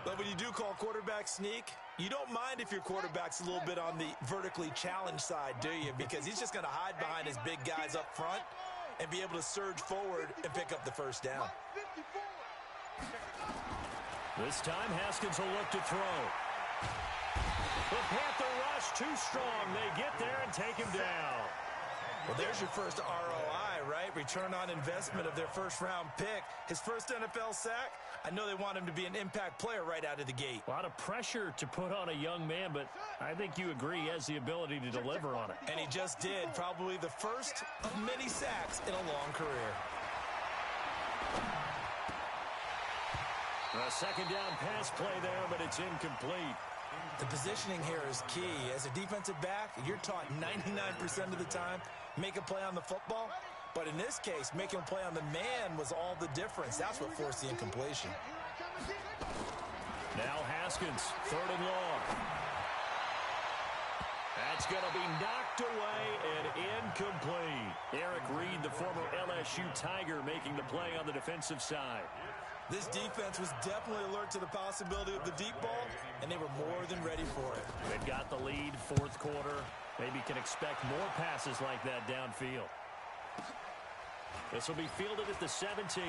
But when you do call quarterback sneak, you don't mind if your quarterback's a little bit on the vertically challenged side, do you? Because he's just going to hide behind his big guys up front and be able to surge forward and pick up the first down. This time, Haskins will look to throw. The Panther rush too strong. They get there and take him down. Well, there's your first ROI, right? Return on investment of their first-round pick. His first NFL sack. I know they want him to be an impact player right out of the gate. A lot of pressure to put on a young man, but I think you agree he has the ability to deliver on it. And he just did. Probably the first of many sacks in a long career. A second down pass play there, but it's incomplete. The positioning here is key. As a defensive back, you're taught 99% of the time, make a play on the football. But in this case, making a play on the man was all the difference. That's what forced the incompletion. Now Haskins, 3rd and long. That's going to be knocked away and incomplete. Eric Reed, the former LSU Tiger, making the play on the defensive side. This defense was definitely alert to the possibility of the deep ball, and they were more than ready for it. They've got the lead, 4th quarter. Maybe can expect more passes like that downfield. This will be fielded at the 17.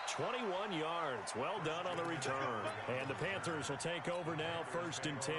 21 yards. Well done on the return. And the Panthers will take over now, 1st and 10.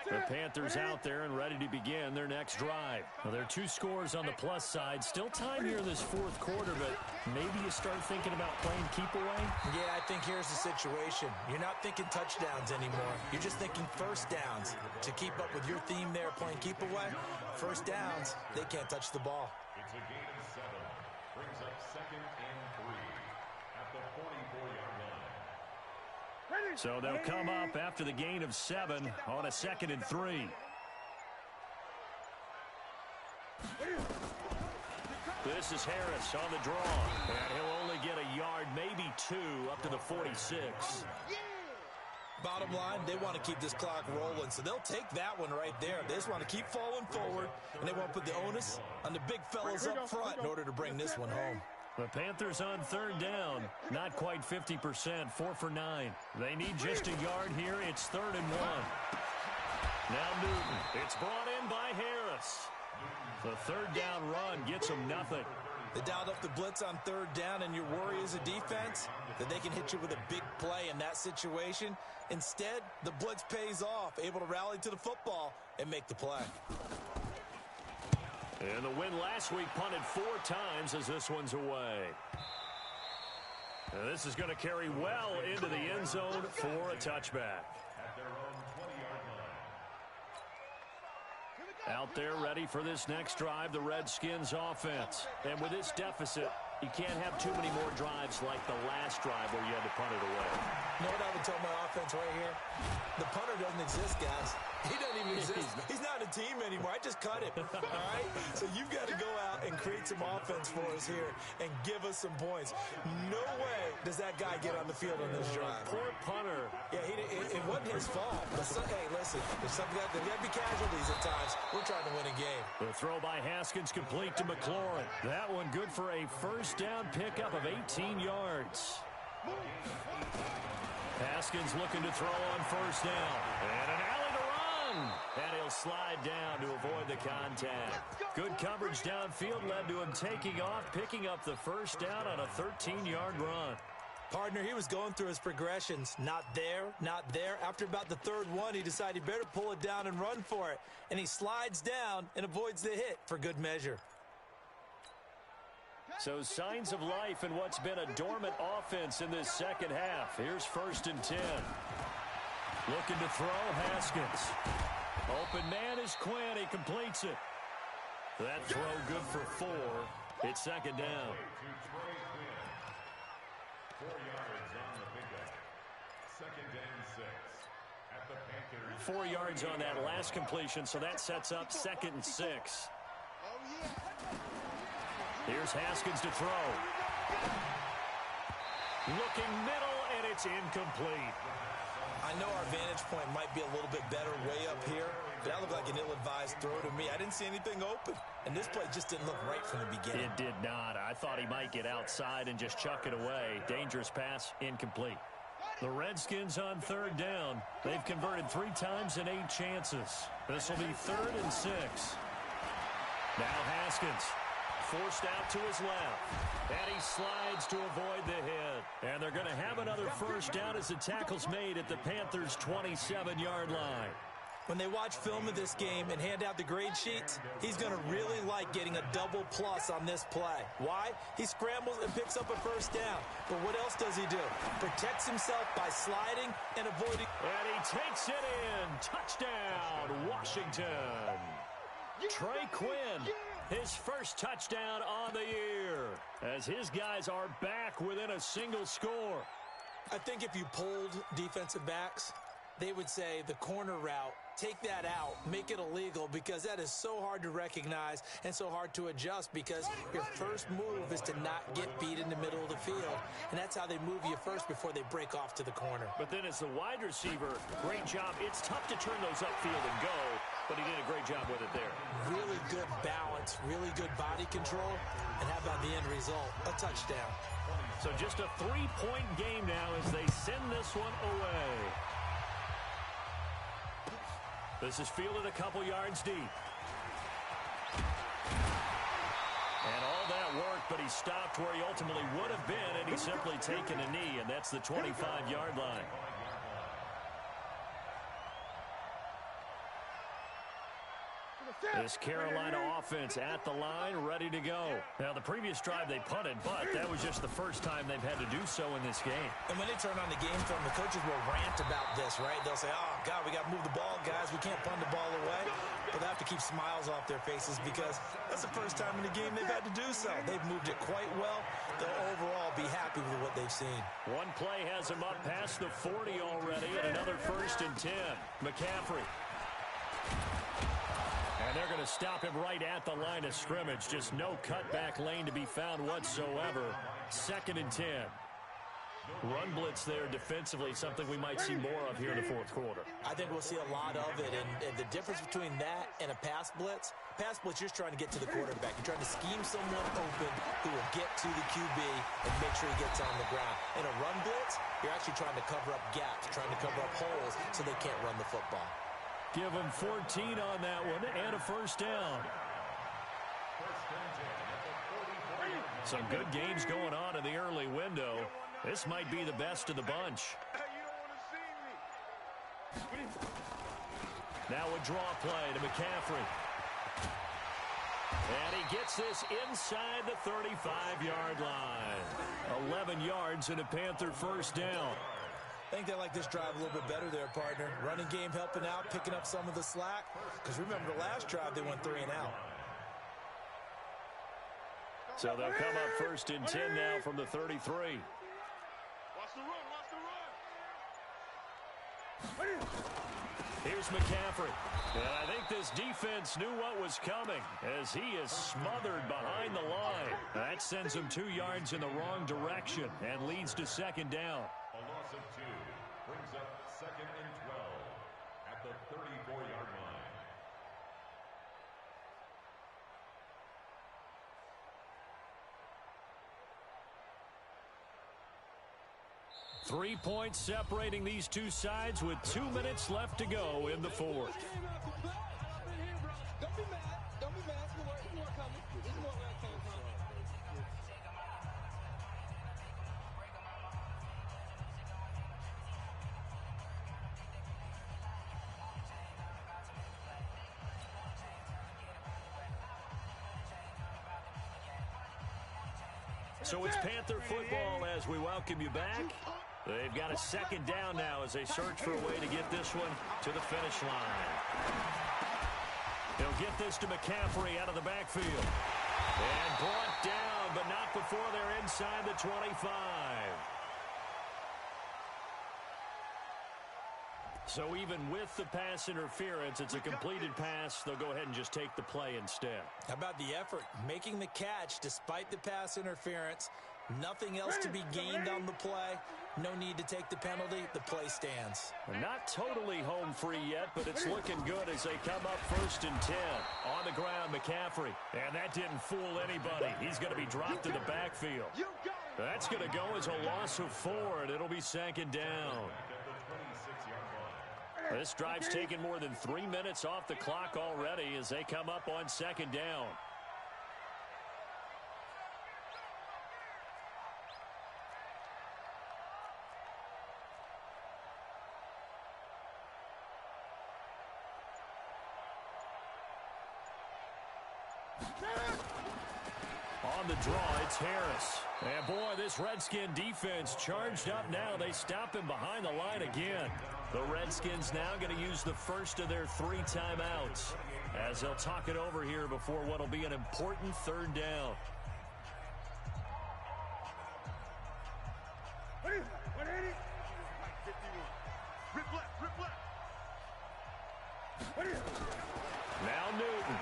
The Panthers out there and ready to begin their next drive. Well, there are 2 scores on the plus side. Still time here in this 4th quarter, but maybe you start thinking about playing keep away? Yeah, I think here's the situation. You're not thinking touchdowns anymore. You're just thinking first downs. To keep up with your theme there, playing keep away, first downs, they can't touch the ball. It's a gain of 7. Brings up 2nd and 3 at the 44-yard line. So they'll come up after the gain of 7 on a 2nd and 3. This is Harris on the draw. And he'll only get a yard, maybe 2, up to the 46. Bottom line, they want to keep this clock rolling, so they'll take that one right there. They just want to keep falling forward, and they won't put the onus on the big fellas up front in order to bring this one home. The Panthers on 3rd down, not quite 50%, 4 for 9. They need just a yard here. It's 3rd and 1. Now Newton. It's brought in by Harris. The 3rd down run gets them nothing. They dialed up the blitz on 3rd down, and your worry as a defense that they can hit you with a big play in that situation. Instead, the blitz pays off, able to rally to the football and make the play. And the win last week punted 4 times as this one's away. And this is going to carry well into the end zone for a touchback. At their own 20-yard line. Out there ready for this next drive, the Redskins offense. And with this deficit, you can't have too many more drives like the last drive where you had to punt it away. You know what I would tell my offense right here? The punter doesn't exist, guys. He doesn't even exist. He's not a team anymore. I just cut him. All right? So you've got to go out and create some offense for us here and give us some points. No way does that guy get on the field on this drive. Poor punter. Yeah, it wasn't his fault. But hey, listen, there's got to be casualties at times. We're trying to win a game. The throw by Haskins complete to McLaurin. That one good for a first down pickup of 18 yards. Haskins looking to throw on first down. And an alley to run. And he'll he'll slide down to avoid the contact. Good coverage downfield led to him taking off, picking up the first down on a 13-yard run. Partner, he was going through his progressions. Not there, not there. After about the third one, he decided he better pull it down and run for it. And he slides down and avoids the hit for good measure. So signs of life in what's been a dormant offense in this second half. Here's 1st and 10. Looking to throw, Haskins. Open man is Quinn. He completes it. That throw good for 4. It's 2nd down. 4 yards on the pickup. 2nd and 6 at the Panthers. 4 yards on that last completion, so that sets up 2nd and 6. Here's Haskins to throw. Looking middle, and it's incomplete. I know our vantage point might be a little bit better way up here, but that looked like an ill-advised throw to me. I didn't see anything open, and this play just didn't look right from the beginning. It did not. I thought he might get outside and just chuck it away. Dangerous pass, incomplete. The Redskins on 3rd down. They've converted 3 times in 8 chances. This will be 3rd and 6. Now Haskins. Forced out to his left. And he slides to avoid the hit. And they're going to have another first down as the tackle's made at the Panthers' 27-yard line. When they watch film of this game and hand out the grade sheets, he's going to really like getting a double plus on this play. Why? He scrambles and picks up a first down. But what else does he do? Protects himself by sliding and avoiding. And he takes it in. Touchdown, Washington. Trey Quinn. His first touchdown on the year as his guys are back within a single score. I think if you polled defensive backs, they would say the corner route, take that out, make it illegal, because that is so hard to recognize and so hard to adjust, because your first move is to not get beat in the middle of the field, and that's how they move you first before they break off to the corner. But then as the wide receiver, great job. It's tough to turn those upfield and go, but he did a great job with it there. Really good balance, really good body control, and how about the end result? A touchdown. So just a 3-point game now as they send this one away. This is fielded a couple yards deep. And all that worked, but he stopped where he ultimately would have been, and he's simply taken a knee, and that's the 25-yard line. This Carolina offense at the line, ready to go. Now, the previous drive they punted, but that was just the first time they've had to do so in this game. And when they turn on the game film, the coaches will rant about this, right? They'll say, oh, God, we got to move the ball, guys. We can't punt the ball away. But they have to keep smiles off their faces because that's the first time in the game they've had to do so. They've moved it quite well. They'll overall be happy with what they've seen. One play has them up past the 40 already, and another 1st and 10. McCaffrey. And they're going to stop him right at the line of scrimmage. Just no cutback lane to be found whatsoever. 2nd and 10. Run blitz there defensively, something we might see more of here in the 4th quarter. I think we'll see a lot of it, and the difference between that and a pass blitz, you're just trying to get to the quarterback. You're trying to scheme someone open who will get to the QB and make sure he gets on the ground. In a run blitz, you're actually trying to cover up gaps, trying to cover up holes so they can't run the football. Give him 14 on that one and a first down. Some good games going on in the early window. This might be the best of the bunch. Now a draw play to McCaffrey. And he gets this inside the 35-yard line. 11 yards and a Panther first down. I think they like this drive a little bit better there, partner. Running game helping out, picking up some of the slack. Because remember, the last drive, they went 3 and out. So they'll come up 1st and 10 now from the 33. Watch the run, Here's McCaffrey. And I think this defense knew what was coming as he is smothered behind the line. That sends him 2 yards in the wrong direction and leads to 2nd down. A loss of 2 brings up 2nd and 12 at the 34-yard line. Three points separating these two sides with 2 minutes left to go in the 4th. be mad. Don't be mad. It's more coming. It's more where it came from. So it's Panther football as we welcome you back. They've got a second down now as they search for a way to get this one to the finish line. They'll get this to McCaffrey out of the backfield. And brought down, but not before they're inside the 25. So even with the pass interference, it's a completed pass. They'll go ahead and just take the play instead. How about the effort? Making the catch despite the pass interference. Nothing else to be gained on the play. No need to take the penalty. The play stands. Not totally home free yet, but it's looking good as they come up 1st and 10. On the ground, McCaffrey. And that didn't fool anybody. He's going to be dropped in the backfield. That's going to go as a loss of 4, and it'll be 2nd down. This drive's taken more than 3 minutes off the clock already as they come up on 2nd down. On the draw, it's Harris. And boy, this Redskin defense charged up now. They stop him behind the line again. The Redskins now going to use the first of their 3 timeouts as they'll talk it over here before what will be an important 3rd down. Now Newton.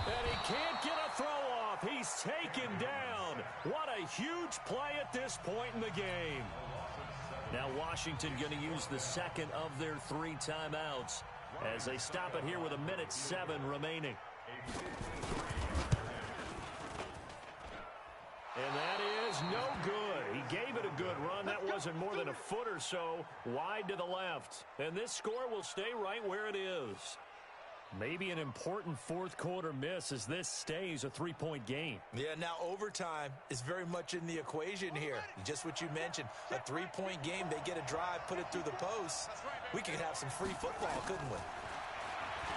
And he can't get a throw off. He's taken down. What a huge play at this point in the game. Now Washington going to use the second of their 3 timeouts as they stop it here with 1:07 remaining. And that is no good. He gave it a good run. That wasn't more than a foot or so wide to the left. And this score will stay right where it is. Maybe an important 4th quarter miss as this stays a 3-point game. Yeah, now overtime is very much in the equation here. Just what you mentioned, a 3-point game. They get a drive, put it through the post. We could have some free football, couldn't we?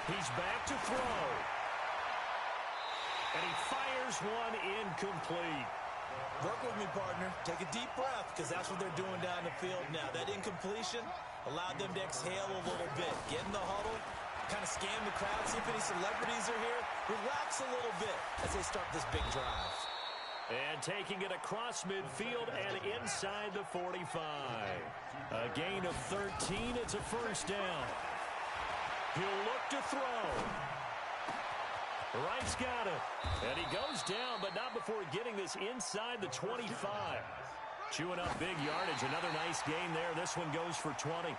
He's back to throw. And he fires one incomplete. Work with me, partner. Take a deep breath because that's what they're doing down the field now. That incompletion allowed them to exhale a little bit. Get in the huddle. Kind of scan the crowd, see if any celebrities are here. Relax a little bit as they start this big drive. And taking it across midfield and inside the 45. A gain of 13. It's a 1st down. He'll look to throw. Wright's got it. And he goes down, but not before getting this inside the 25. Chewing up big yardage. Another nice gain there. This one goes for 20.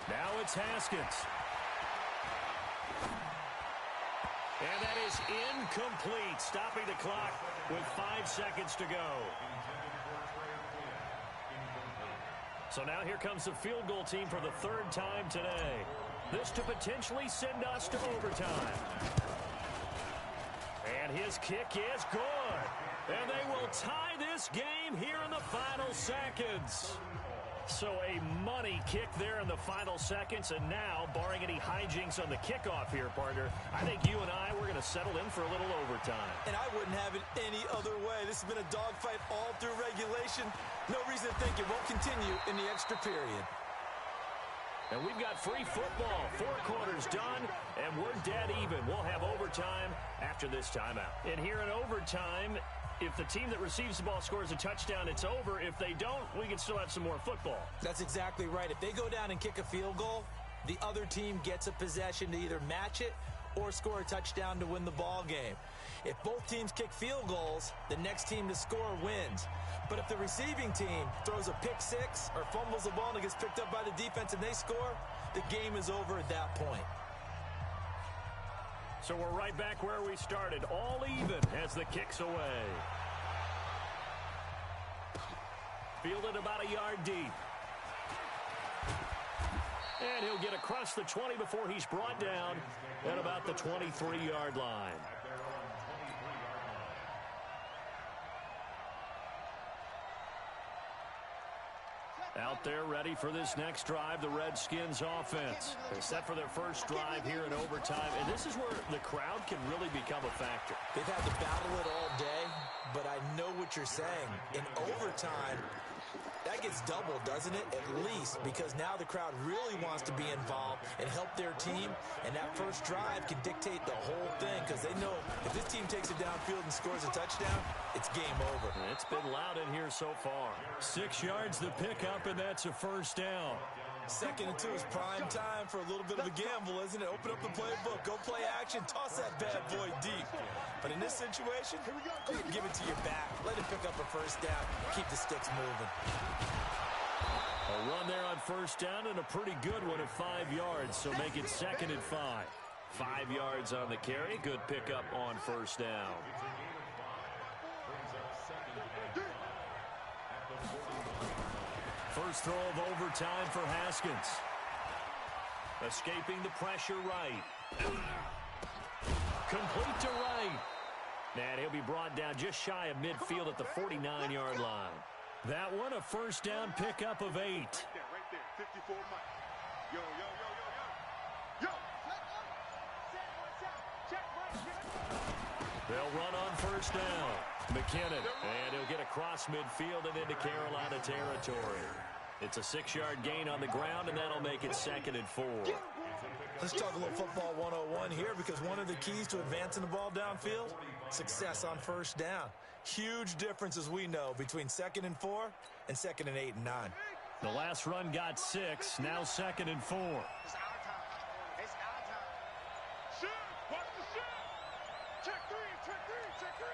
Now it's Haskins. And that is incomplete, stopping the clock with 5 seconds to go. So now here comes the field goal team for the 3rd time today. This to potentially send us to overtime. And his kick is good. And they will tie this game here in the final seconds. So a money kick there in the final seconds, and now, barring any hijinks on the kickoff here, partner, I think you and I, we're going to settle in for a little overtime. And I wouldn't have it any other way. This has been a dogfight all through regulation. No reason to think it won't continue in the extra period. And we've got free football. 4 quarters done, and we're dead even. We'll have overtime after this timeout. And here in overtime, if the team that receives the ball scores a touchdown, it's over. If they don't, we can still have some more football. That's exactly right. If they go down and kick a field goal, the other team gets a possession to either match it or score a touchdown to win the ball game. If both teams kick field goals, the next team to score wins. But if the receiving team throws a pick six or fumbles the ball and it gets picked up by the defense and they score, the game is over at that point. So we're right back where we started, all even as the kick's away. Fielded about a yard deep. And he'll get across the 20 before he's brought down at about the 23-yard line. Out there ready for this next drive, the Redskins offense. They're set for their first drive here in overtime, and this is where the crowd can really become a factor. They've had to battle it all day, but I know what you're saying. In overtime, that gets doubled, doesn't it? At least, because now the crowd really wants to be involved and help their team, and that first drive can dictate the whole thing because they know if this team takes it downfield and scores a touchdown, it's game over. It's been loud in here so far. 6 yards the pickup, and that's a first down. 2nd and 2 is prime time for a little bit of a gamble, isn't it? Open up the playbook, go play action, toss that bad boy deep. But in this situation, give it to your back. Let him pick up a first down. Keep the sticks moving. A run there on first down and a pretty good one at 5 yards, so make it 2nd and 5. 5 yards on the carry. Good pickup on first down. First throw of overtime for Haskins. Escaping the pressure right. Complete to right. And he'll be brought down just shy of midfield at the 49-yard line. That one a first down pickup of 8. Right there, 54 Mike. Yo, yo, yo, yo, yo. They'll run on first down. McKinnon, and he'll get across midfield and into Carolina territory. It's a 6-yard gain on the ground, and that'll make it 2nd and 4. Let's talk a little football 101 here, because one of the keys to advancing the ball downfield, success on first down. Huge difference, as we know, between 2nd and 4 and 2nd and 8 and 9. The last run got 6, now 2nd and 4. It's our time. It's our time. Shoot! Watch the shoot! Check three, check three, check three.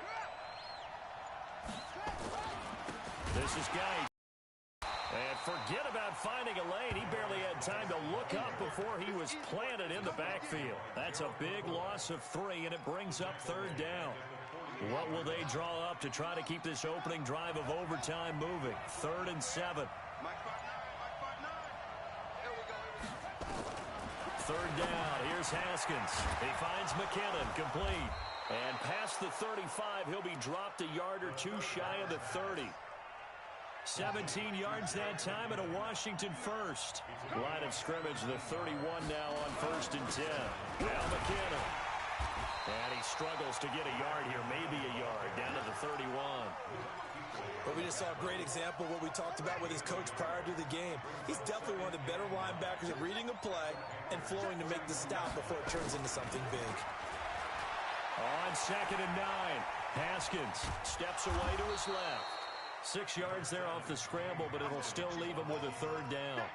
This is Guy. And forget about finding a lane. He barely had time to look up before he was planted in the backfield. That's a big loss of 3, and it brings up 3rd down. What will they draw up to try to keep this opening drive of overtime moving? 3rd and 7. Mike 5-9. There we go. 3rd down. Here's Haskins. He finds McKinnon, complete. And past the 35, he'll be dropped a yard or 2 shy of the 30. 17 yards that time and a Washington first. Line of scrimmage, the 31 now on 1st and 10. Now McKinnon. And he struggles to get a yard here, maybe a yard, down to the 31. But we just saw a great example of what we talked about with his coach prior to the game. He's definitely one of the better linebackers at reading a play and flowing to make the stop before it turns into something big. On 2nd and 9, Haskins steps away to his left. 6 yards there off the scramble, but it'll still leave him with a 3rd down.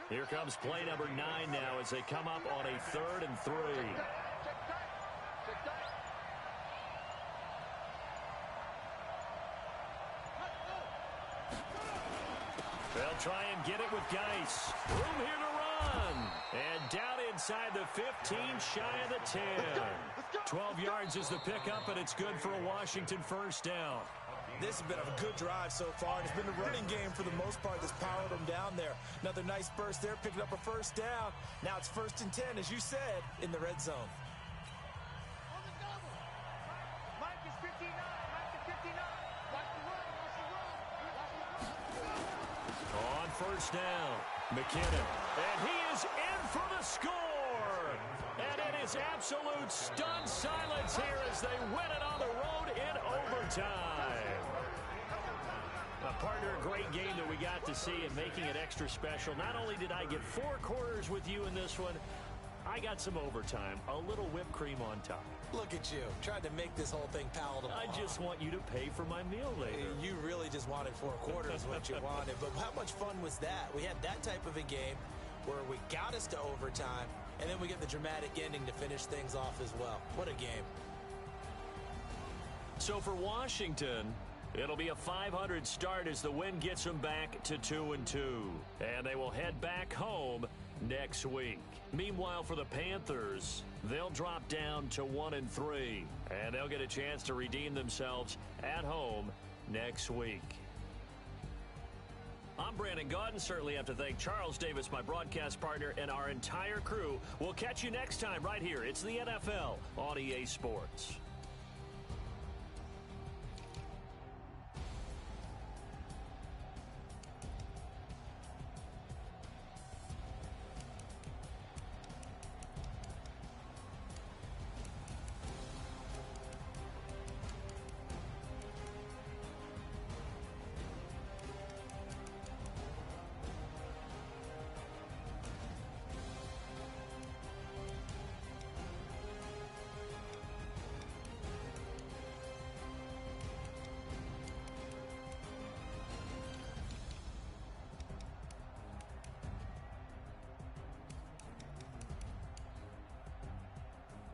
Here comes play number 9 now as they come up on a 3rd and 3. They'll try and get it with Geis. Room here to run. And down inside the 15, shy of the 10. 12 yards is the pickup, and it's good for a Washington first down. This has been a good drive so far. It's been the running game for the most part that's powered them down there. Another nice burst there, picking up a first down. Now it's 1st and 10, as you said, in the red zone. Mike is 59. Mike is 59. Watch the run. Watch the run. On first down, McKinnon. And he is in for the score. And it is absolute stunned silence here as they win it on the road in overtime. Partner, a great game that we got to see and making it extra special. Not only did I get 4 quarters with you in this one, I got some overtime, a little whipped cream on top. Look at you, trying to make this whole thing palatable. I just want you to pay for my meal later. You really just wanted 4 quarters what you wanted. But how much fun was that? We had that type of a game where we got us to overtime, and then we get the dramatic ending to finish things off as well. What a game. So for Washington, it'll be a .500 start as the win gets them back to 2-2. And they will head back home next week. Meanwhile, for the Panthers, they'll drop down to 1-3. And they'll get a chance to redeem themselves at home next week. I'm Brandon Gaudin. Certainly have to thank Charles Davis, my broadcast partner, and our entire crew. We'll catch you next time right here. It's the NFL on EA Sports.